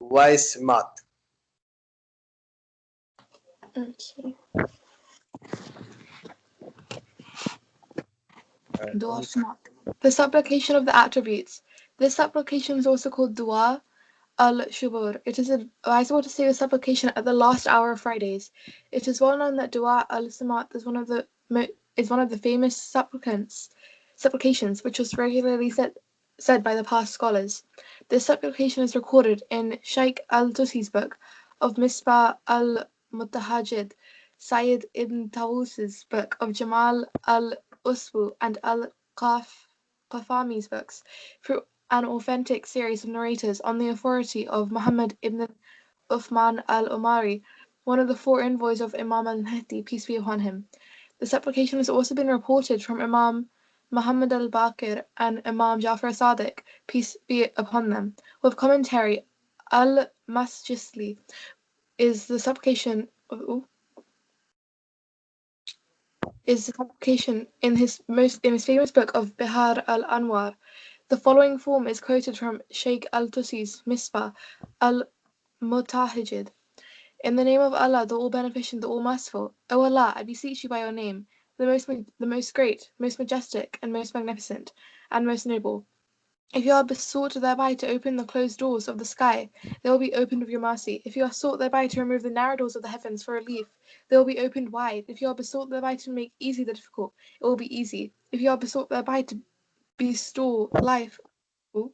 Weismat. Okay. Alright, Dua Shmat. The supplication of the attributes. This supplication is also called Dua al-Shubur. It is advisable to say the supplication at the last hour of Fridays. It is well known that Dua al-Samat is one of the famous supplications which was regularly said by the past scholars. This supplication is recorded in Shaykh al-Tusi's book of Misbah al-Mutahajid, Sayyid ibn Tawus's book of Jamal al-Usbu, and al-Qafami's books, through an authentic series of narrators on the authority of Muhammad ibn Uthman al-Umari, one of the four envoys of Imam al-Mahdi, peace be upon him. The supplication has also been reported from Imam Muhammad al-Baqir and Imam Jafar Sadiq, peace be upon them. With commentary, al-Masjisli is the supplication in his famous book of Bihar al-Anwar. The following form is quoted from Shaykh al-Tusi's Misbah al-Mutahajid. In the name of Allah, the All-Beneficent, the All-Merciful. O Allah, I beseech you by your name, the most great, most majestic, and most magnificent, and most noble. If you are besought thereby to open the closed doors of the sky, they will be opened with your mercy. If you are sought thereby to remove the narrow doors of the heavens for relief, they will be opened wide. If you are besought thereby to make easy the difficult, it will be easy. If you are besought thereby to bestow life, to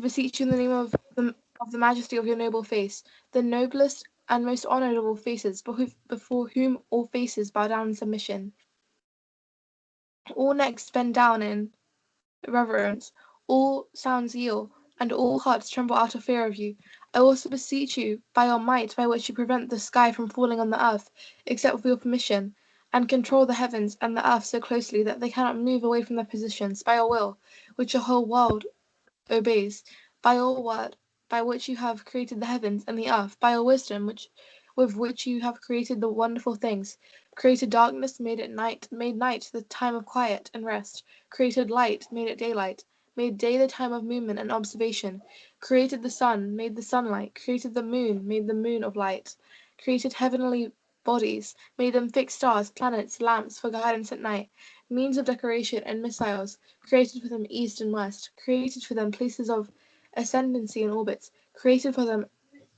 beseech you in the name of the majesty of your noble face, the noblest and most honourable faces, before whom all faces bow down in submission. All necks bend down in reverence, all sounds yield, and all hearts tremble out of fear of you. I also beseech you by your might by which you prevent the sky from falling on the earth, except with your permission, and control the heavens and the earth so closely that they cannot move away from their positions, by your will, which your whole world obeys, by your word, by which you have created the heavens and the earth, by your wisdom, with which you have created the wonderful things, created darkness, made night the time of quiet and rest, created light, made it daylight, made day the time of movement and observation, created the sun, made the sunlight, created the moon, made the moon of light, created heavenly bodies, made them fixed stars, planets, lamps for guidance at night, means of decoration and missiles, created for them east and west, created for them places of ascendancy and orbits, created for them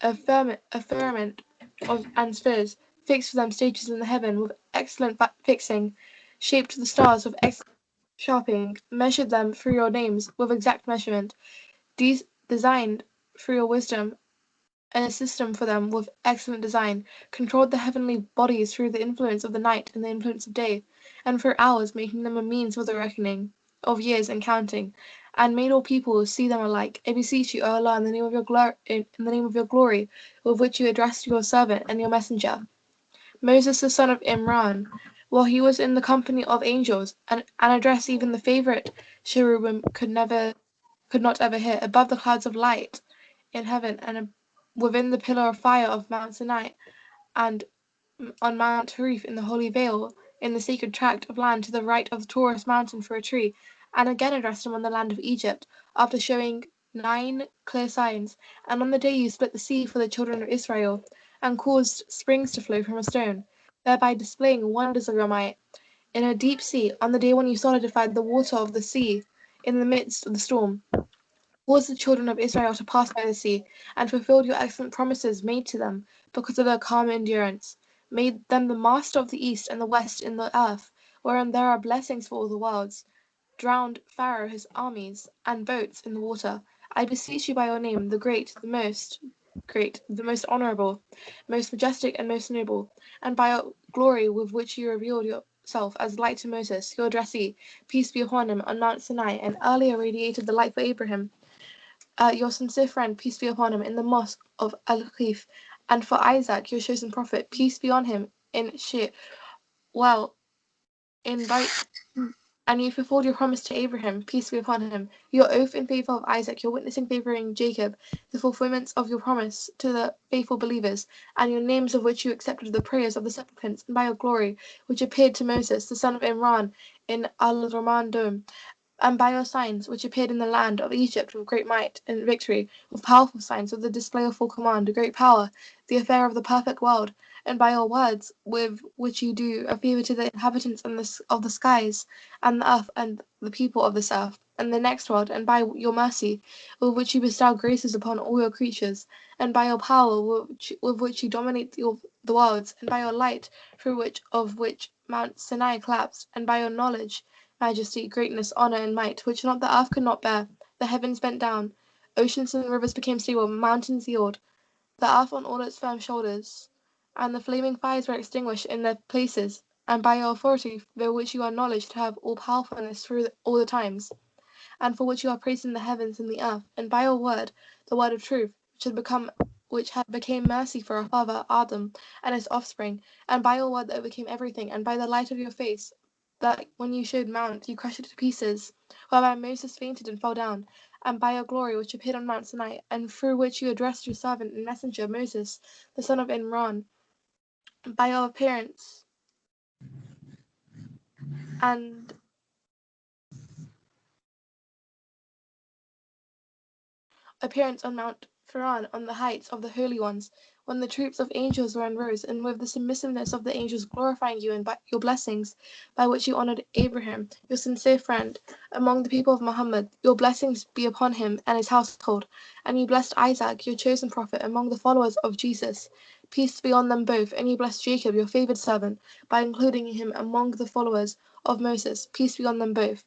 a firmament and spheres, fixed for them stages in the heaven with excellent fixing, shaped the stars with excellent sharpening, measured them through your names with exact measurement, designed through your wisdom and a system for them with excellent design, controlled the heavenly bodies through the influence of the night and the influence of day, and for hours making them a means for the reckoning of years and counting, and made all people see them alike. I beseech you, O Allah, in the name of your glory, with which you addressed your servant and your messenger, Moses the son of Imran, while he was in the company of angels, and addressed even the favourite cherubim could not ever hear, above the clouds of light in heaven, and within the pillar of fire of Mount Sinai, and on Mount Harif in the holy vale, in the sacred tract of land to the right of the Taurus mountain for a tree, and again addressed him on the land of Egypt, after showing 9 clear signs, and on the day you split the sea for the children of Israel, and caused springs to flow from a stone, thereby displaying wonders of your might. In a deep sea, on the day when you solidified the water of the sea in the midst of the storm, caused the children of Israel to pass by the sea, and fulfilled your excellent promises made to them because of their calm endurance, made them the master of the east and the west in the earth, wherein there are blessings for all the worlds, drowned Pharaoh his armies and boats in the water. I beseech you by your name, the great, the most honourable, most majestic and most noble, and by your glory with which you revealed yourself as light to Moses, your addressee, peace be upon him, on Mount Sinai, and earlier radiated the light for Abraham, your sincere friend, peace be upon him, in the mosque of Al-Khif, and for Isaac, your chosen prophet, peace be on him, in Shir, well, in right, and you fulfilled your promise to Abraham, peace be upon him, your oath in favour of Isaac, your witness in favouring Jacob, the fulfilments of your promise to the faithful believers, and your names of which you accepted the prayers of the supplicants, and by your glory, which appeared to Moses, the son of Imran, in Al-Rahman dome, and by your signs, which appeared in the land of Egypt with great might and victory, with powerful signs, with the display of full command, great power, the affair of the perfect world, and by your words, with which you do a favor to the inhabitants of the skies, and the earth, and the people of this earth, and the next world, and by your mercy, with which you bestow graces upon all your creatures, and by your power, with which you dominate the worlds, and by your light, of which Mount Sinai collapsed, and by your knowledge, majesty, greatness, honor, and might, which not the earth could not bear. The heavens bent down, oceans and rivers became stable, mountains yielded, the earth on all its firm shoulders, and the flaming fires were extinguished in their places, and by your authority, by which you are acknowledged to have all powerfulness through all the times, and for which you are praised in the heavens and the earth, and by your word, the word of truth, which had became mercy for our father Adam and his offspring, and by your word that overcame everything, and by the light of your face, that when you showed Mount, you crushed it to pieces, whereby Moses fainted and fell down, and by your glory which appeared on Mount Sinai, and through which you addressed your servant and messenger Moses, the son of Imran, by your and appearance on Mount Paran on the heights of the holy ones, when the troops of angels were enrose, and with the submissiveness of the angels glorifying you and by your blessings, by which you honored Abraham, your sincere friend, among the people of Muhammad, your blessings be upon him and his household, and you blessed Isaac, your chosen prophet, among the followers of Jesus. Peace be on them both, and you blessed Jacob, your favored servant, by including him among the followers of Moses. Peace be on them both,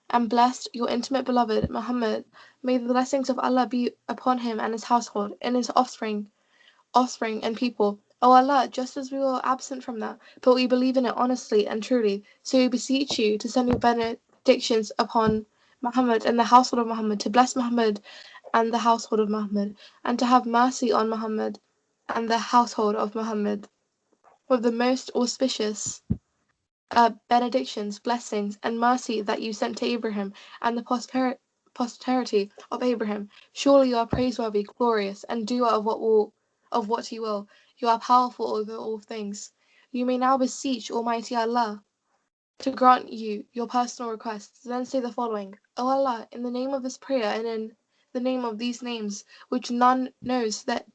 and blessed your intimate beloved Muhammad. May the blessings of Allah be upon him and his household, and his offspring and people. O Allah, just as we were absent from that, but we believe in it honestly and truly, so we beseech you to send your benedictions upon Muhammad and the household of Muhammad, to bless Muhammad and the household of Muhammad, and to have mercy on Muhammad and the household of Muhammad, with the most auspicious benedictions, blessings, and mercy that you sent to Abraham and the posterity of Abraham. Surely you are praiseworthy, glorious, and doer of what you will. You are powerful over all things. You may now beseech Almighty Allah to grant you your personal requests. Then say the following: O Allah, in the name of this prayer and in the name of these names, which none knows that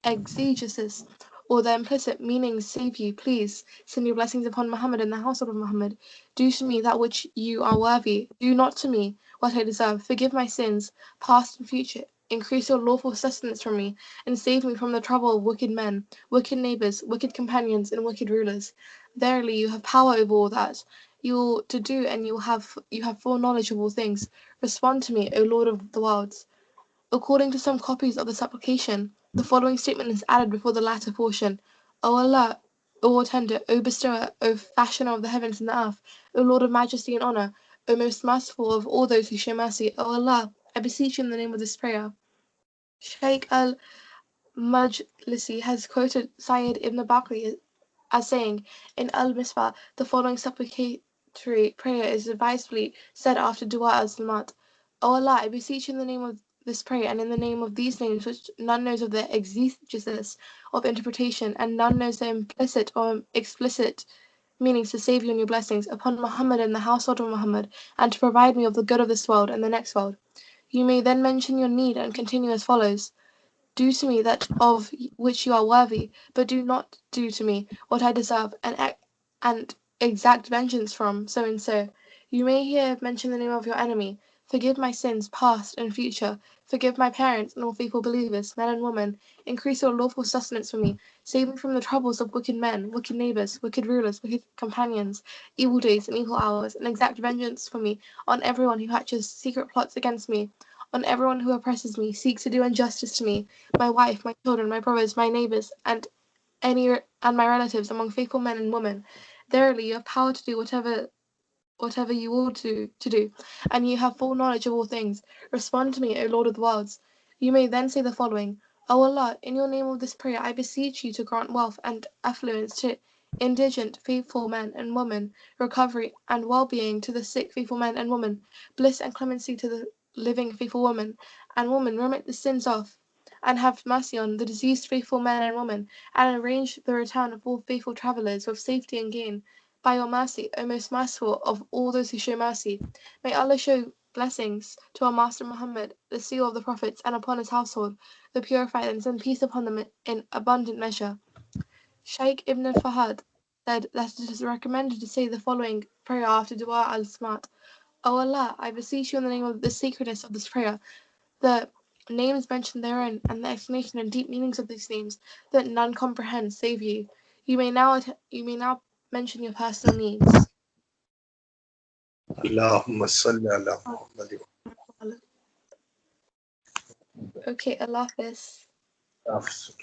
exegesis or the implicit meanings save you, please send your blessings upon Muhammad and the household of Muhammad. Do to me that which you are worthy. Do not to me what I deserve. Forgive my sins, past and future. Increase your lawful sustenance from me, and save me from the trouble of wicked men, wicked neighbors, wicked companions, and wicked rulers. Verily, you have power over all that. You will to do, and you have full knowledge of all things. Respond to me, O Lord of the worlds. According to some copies of the supplication, the following statement is added before the latter portion: O Allah, O Attender, O Bestower, O Fashioner of the heavens and the earth, O Lord of majesty and honour, O most merciful of all those who show mercy, O Allah, I beseech you in the name of this prayer. Shaykh al-Majlisi has quoted Sayyid ibn Bakri as saying, in Al-Misbah, the following supplicatory prayer is advisably said after Dua al-Salat. O Allah, I beseech you in the name of this prayer and in the name of these names which none knows of the exegesis of interpretation and none knows the implicit or explicit meanings, to save you in your blessings upon Muhammad and the household of Muhammad, and to provide me of the good of this world and the next world. You may then mention your need and continue as follows: do to me that of which you are worthy, but do not do to me what I deserve, and exact vengeance from so and so. You may here mention the name of your enemy. Forgive my sins, past and future. Forgive my parents and all faithful believers, men and women. Increase your lawful sustenance for me. Save me from the troubles of wicked men, wicked neighbors, wicked rulers, wicked companions, evil days and evil hours, and exact vengeance for me on everyone who hatches secret plots against me, on everyone who oppresses me, seeks to do injustice to me, my wife, my children, my brothers, my neighbors, and my relatives among faithful men and women. Verily, you have power to do whatever you will to do, and you have full knowledge of all things. Respond to me, O Lord of the worlds. You may then say the following: O Allah, in your name of this prayer, I beseech you to grant wealth and affluence to indigent faithful men and women, recovery and well-being to the sick faithful men and women, bliss and clemency to the living faithful women and women, remit the sins of, and have mercy on the diseased faithful men and women, and arrange the return of all faithful travellers with safety and gain. by your mercy, O most merciful of all those who show mercy. May Allah show blessings to our Master Muhammad, the seal of the Prophets, and upon his household, the purified, and send peace upon them in abundant measure. Shaykh Ibn al-Fahad said that it is recommended to say the following prayer after Dua al-Samat. O Allah, I beseech you in the name of the sacredness of this prayer, the names mentioned therein, and the explanation and deep meanings of these names that none comprehend save you. You may now mention your personal needs. Allahumma salli ala Muhammad. Okay, Allah Hafiz.